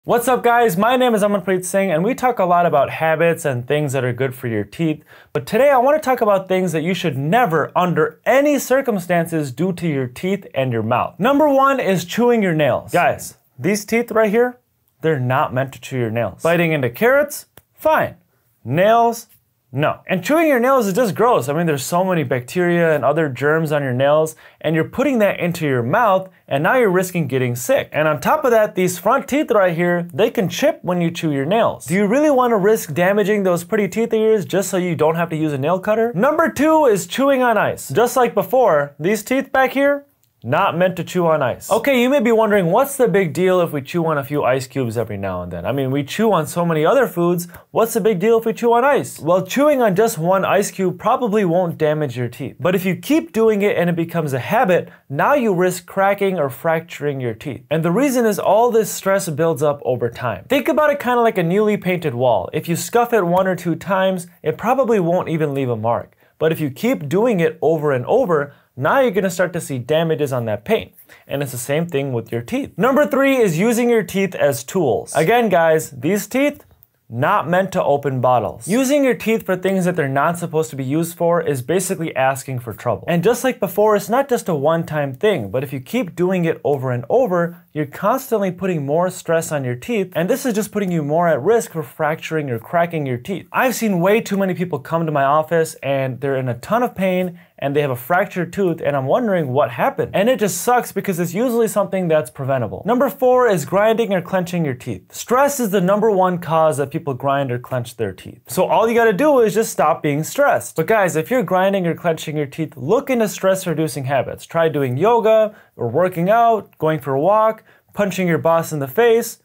What's up guys, my name is Amanpreet Singh and we talk a lot about habits and things that are good for your teeth, but today I want to talk about things that you should never under any circumstances do to your teeth and your mouth. Number one is chewing your nails. Guys, these teeth right here, they're not meant to chew your nails. Biting into carrots, fine. Nails, no. And chewing your nails is just gross. I mean, there's so many bacteria and other germs on your nails, and you're putting that into your mouth, and now you're risking getting sick. And on top of that, these front teeth right here, they can chip when you chew your nails. Do you really want to risk damaging those pretty teeth of yours just so you don't have to use a nail cutter? Number two is chewing on ice. Just like before, these teeth back here, not meant to chew on ice. Okay, you may be wondering, what's the big deal if we chew on a few ice cubes every now and then? I mean, we chew on so many other foods, what's the big deal if we chew on ice? Well, chewing on just one ice cube probably won't damage your teeth. But if you keep doing it and it becomes a habit, now you risk cracking or fracturing your teeth. And the reason is all this stress builds up over time. Think about it kind of like a newly painted wall. If you scuff it 1 or 2 times, it probably won't even leave a mark. But if you keep doing it over and over, now you're gonna start to see damages on that paint. And it's the same thing with your teeth. Number 3 is using your teeth as tools. Again, guys, these teeth, not meant to open bottles. Using your teeth for things that they're not supposed to be used for is basically asking for trouble. And just like before, it's not just a one-time thing, but if you keep doing it over and over, you're constantly putting more stress on your teeth, and this is just putting you more at risk for fracturing or cracking your teeth. I've seen way too many people come to my office and they're in a ton of pain and they have a fractured tooth, and I'm wondering what happened. And it just sucks because it's usually something that's preventable. Number 4 is grinding or clenching your teeth. Stress is the number 1 cause that people grind or clench their teeth. So all you gotta do is just stop being stressed. But guys, if you're grinding or clenching your teeth, look into stress reducing habits. Try doing yoga or working out, going for a walk, punching your boss in the face.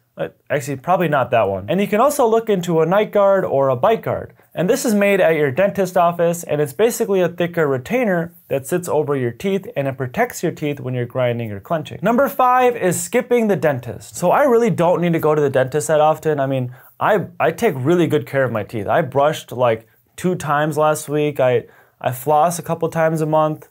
Actually, probably not that one. And you can also look into a night guard or a bite guard. And this is made at your dentist office, and it's basically a thicker retainer that sits over your teeth and it protects your teeth when you're grinding or clenching. Number 5 is skipping the dentist. So I really don't need to go to the dentist that often. I mean, I take really good care of my teeth. I brushed like 2 times last week. I floss a couple times a month,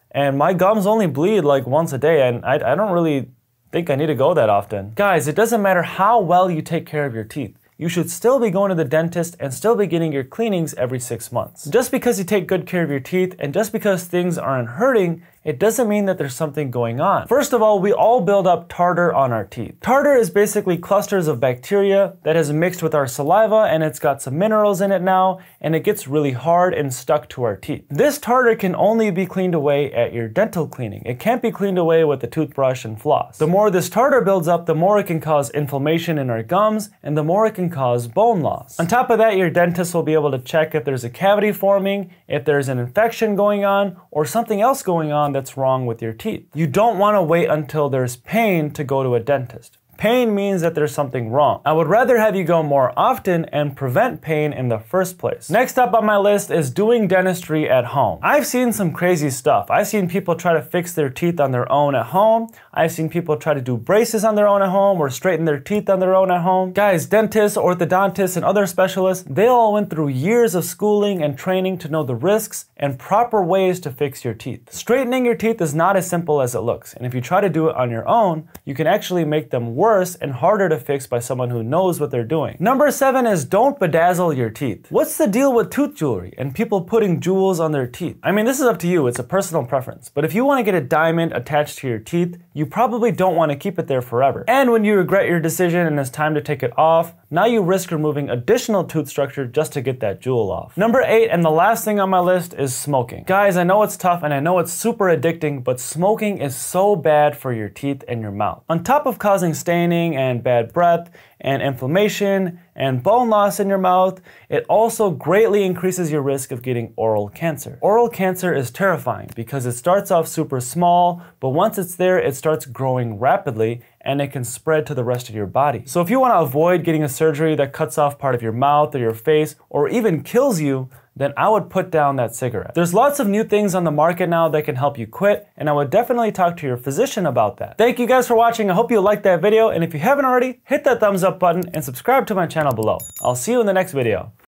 and my gums only bleed like once a day, and I don't really think I need to go that often. Guys, it doesn't matter how well you take care of your teeth. You should still be going to the dentist and still be getting your cleanings every 6 months. Just because you take good care of your teeth and just because things aren't hurting, it doesn't mean that there's something going on. First of all, we all build up tartar on our teeth. Tartar is basically clusters of bacteria that has mixed with our saliva, and it's got some minerals in it now, and it gets really hard and stuck to our teeth. This tartar can only be cleaned away at your dental cleaning. It can't be cleaned away with a toothbrush and floss. The more this tartar builds up, the more it can cause inflammation in our gums, and the more it can cause bone loss. On top of that, your dentist will be able to check if there's a cavity forming, if there's an infection going on, or something else going on that's wrong with your teeth. You don't want to wait until there's pain to go to a dentist. Pain means that there's something wrong. I would rather have you go more often and prevent pain in the first place. Next up on my list is doing dentistry at home. I've seen some crazy stuff. I've seen people try to fix their teeth on their own at home. I've seen people try to do braces on their own at home or straighten their teeth on their own at home. Guys, dentists, orthodontists, and other specialists, they all went through years of schooling and training to know the risks and proper ways to fix your teeth. Straightening your teeth is not as simple as it looks, and if you try to do it on your own, you can actually make them worse and harder to fix by someone who knows what they're doing. Number 7 is don't bedazzle your teeth. What's the deal with tooth jewelry and people putting jewels on their teeth? I mean, this is up to you, it's a personal preference, but if you want to get a diamond attached to your teeth, you probably don't want to keep it there forever. And when you regret your decision and it's time to take it off, now you risk removing additional tooth structure just to get that jewel off. Number 8, and the last thing on my list, is smoking. Guys, I know it's tough and I know it's super addicting, but smoking is so bad for your teeth and your mouth. On top of causing staining and bad breath and inflammation and bone loss in your mouth, it also greatly increases your risk of getting oral cancer. Oral cancer is terrifying because it starts off super small, but once it's there, it starts growing rapidly and it can spread to the rest of your body. So if you want to avoid getting a surgery that cuts off part of your mouth or your face or even kills you, then I would put down that cigarette. There's lots of new things on the market now that can help you quit, and I would definitely talk to your physician about that. Thank you guys for watching. I hope you liked that video, and if you haven't already, hit that thumbs up button and subscribe to my channel below. I'll see you in the next video.